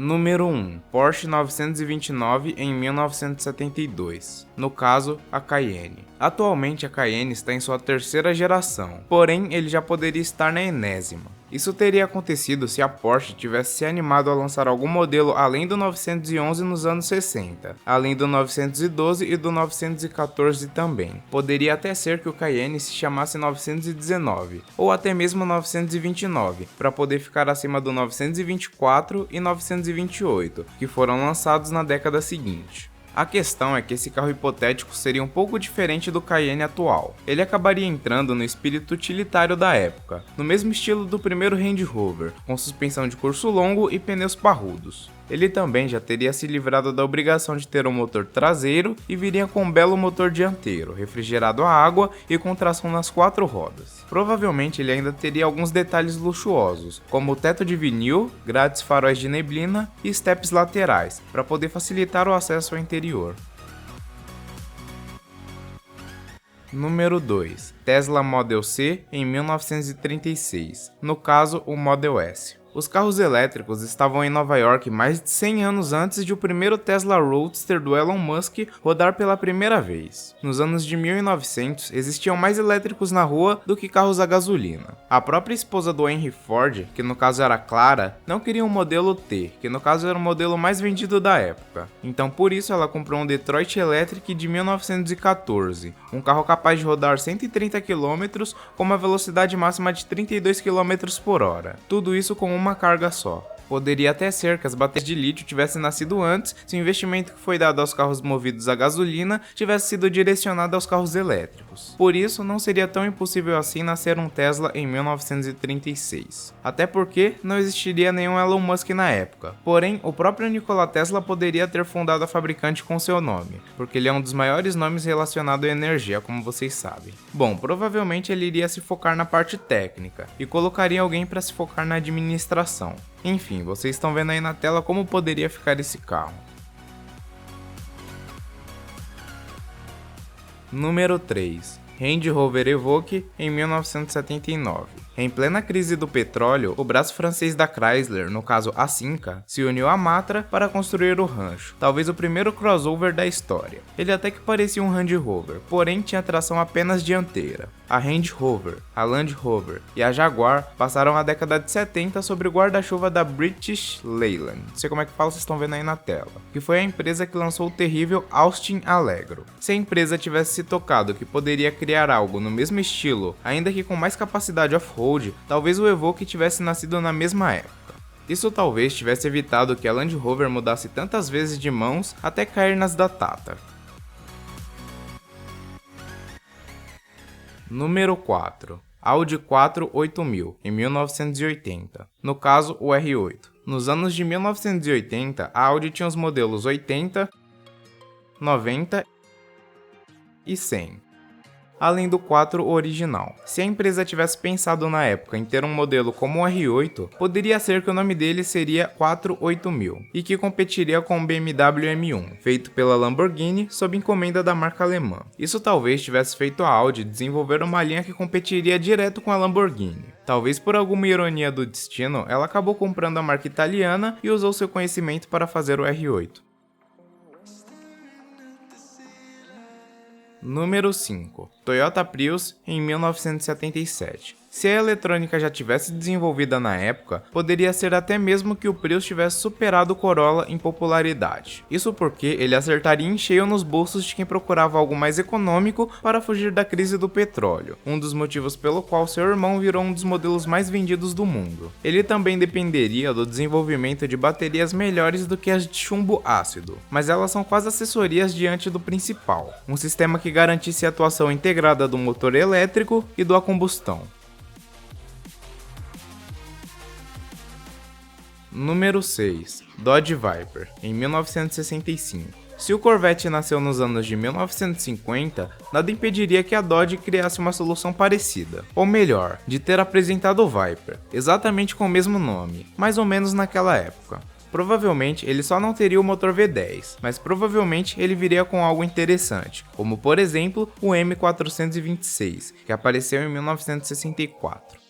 Número 1. Porsche 929 em 1972, no caso, a Cayenne. Atualmente a Cayenne está em sua terceira geração, porém ele já poderia estar na enésima. Isso teria acontecido se a Porsche tivesse se animado a lançar algum modelo além do 911 nos anos 60, além do 912 e do 914 também. Poderia até ser que o Cayenne se chamasse 919, ou até mesmo 929, para poder ficar acima do 924 e 928, que foram lançados na década seguinte. A questão é que esse carro hipotético seria um pouco diferente do Cayenne atual. Ele acabaria entrando no espírito utilitário da época, no mesmo estilo do primeiro Range Rover, com suspensão de curso longo e pneus parrudos. Ele também já teria se livrado da obrigação de ter um motor traseiro e viria com um belo motor dianteiro, refrigerado a água e com tração nas 4 rodas. Provavelmente ele ainda teria alguns detalhes luxuosos, como o teto de vinil, grades faróis de neblina e steps laterais, para poder facilitar o acesso ao interior. Número 2. Tesla Model C em 1936, no caso o Model S. Os carros elétricos estavam em Nova York mais de 100 anos antes de o primeiro Tesla Roadster do Elon Musk rodar pela primeira vez. Nos anos de 1900, existiam mais elétricos na rua do que carros a gasolina. A própria esposa do Henry Ford, que no caso era Clara, não queria um modelo T, que no caso era o modelo mais vendido da época. Então por isso ela comprou um Detroit Electric de 1914, um carro capaz de rodar 130 km com uma velocidade máxima de 32 km por hora. Tudo isso com uma carga só. Poderia até ser que as baterias de lítio tivessem nascido antes se o investimento que foi dado aos carros movidos a gasolina tivesse sido direcionado aos carros elétricos. Por isso, não seria tão impossível assim nascer um Tesla em 1936. Até porque não existiria nenhum Elon Musk na época. Porém, o próprio Nikola Tesla poderia ter fundado a fabricante com seu nome, porque ele é um dos maiores nomes relacionado à energia, como vocês sabem. Bom, provavelmente ele iria se focar na parte técnica e colocaria alguém para se focar na administração. Enfim, vocês estão vendo aí na tela como poderia ficar esse carro. Número 3. Range Rover Evoque em 1979. Em plena crise do petróleo, o braço francês da Chrysler, no caso a Simca, se uniu à Matra para construir o Rancho, talvez o primeiro crossover da história. Ele até que parecia um Range Rover, porém tinha tração apenas dianteira. A Range Rover, a Land Rover e a Jaguar passaram a década de 70 sob o guarda-chuva da British Leyland, não sei como é que fala, vocês estão vendo aí na tela, que foi a empresa que lançou o terrível Austin Allegro. Se a empresa tivesse se tocado que poderia criar algo no mesmo estilo, ainda que com mais capacidade off-road, talvez o Evoque tivesse nascido na mesma época. Isso talvez tivesse evitado que a Land Rover mudasse tantas vezes de mãos até cair nas da Tata. Número 4. Audi 4 8000, em 1980, no caso o R8. Nos anos de 1980, a Audi tinha os modelos 80, 90 e 100. Além do 4 original. Se a empresa tivesse pensado na época em ter um modelo como o R8, poderia ser que o nome dele seria 48000 e que competiria com o BMW M1, feito pela Lamborghini sob encomenda da marca alemã. Isso talvez tivesse feito a Audi desenvolver uma linha que competiria direto com a Lamborghini. Talvez por alguma ironia do destino, ela acabou comprando a marca italiana e usou seu conhecimento para fazer o R8. Número 5. Toyota Prius em 1977. Se a eletrônica já tivesse desenvolvida na época, poderia ser até mesmo que o Prius tivesse superado o Corolla em popularidade. Isso porque ele acertaria em cheio nos bolsos de quem procurava algo mais econômico para fugir da crise do petróleo, um dos motivos pelo qual seu irmão virou um dos modelos mais vendidos do mundo. Ele também dependeria do desenvolvimento de baterias melhores do que as de chumbo ácido, mas elas são quase acessorias diante do principal, um sistema que garantisse a atuação integrada do motor elétrico e do a combustão. Número 6. Dodge Viper, em 1965. Se o Corvette nasceu nos anos de 1950, nada impediria que a Dodge criasse uma solução parecida. Ou melhor, de ter apresentado o Viper, exatamente com o mesmo nome, mais ou menos naquela época. Provavelmente ele só não teria o motor V10, mas provavelmente ele viria com algo interessante, como por exemplo o M426, que apareceu em 1964.